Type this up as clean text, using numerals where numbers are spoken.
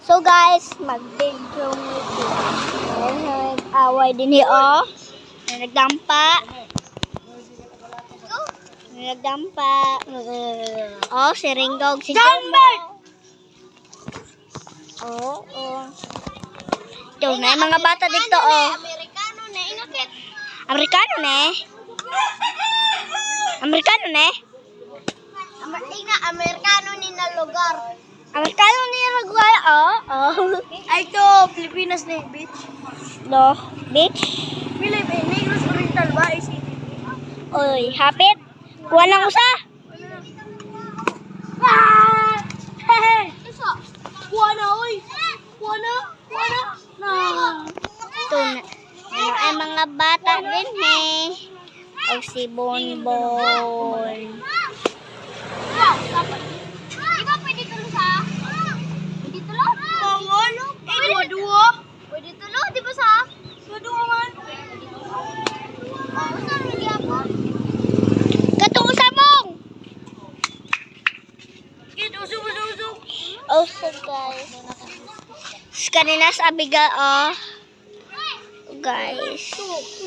So guys, mag-video ito. Nag-away din niyo. Nagdampa. Oh, si Ringgog. Si Jumbo. Oh. Ito na yung mga bata dito, oh. Amerikano na, inakit. Amerikano ne? Amerikano ni na lugar. Amerikano ni Uruguay, oh. Ay, ito, Pilipinas na yung beach. No, bitch. Negros Oriental ba? Oy, hapit. Kuha ng usa. Kuha na, oy. Kuha na. Ito na. Ay mga bata din, O si Bonbon. Di ba pwede tulo sa? Pwede tulo? Pangalo? Dua-dua. Pwede tulo, di ba sa? Dua-dua man. Saan mo di ako? Katong usabong. Usog. Oh, so guys. Kanina sa Abigail, oh. Guys.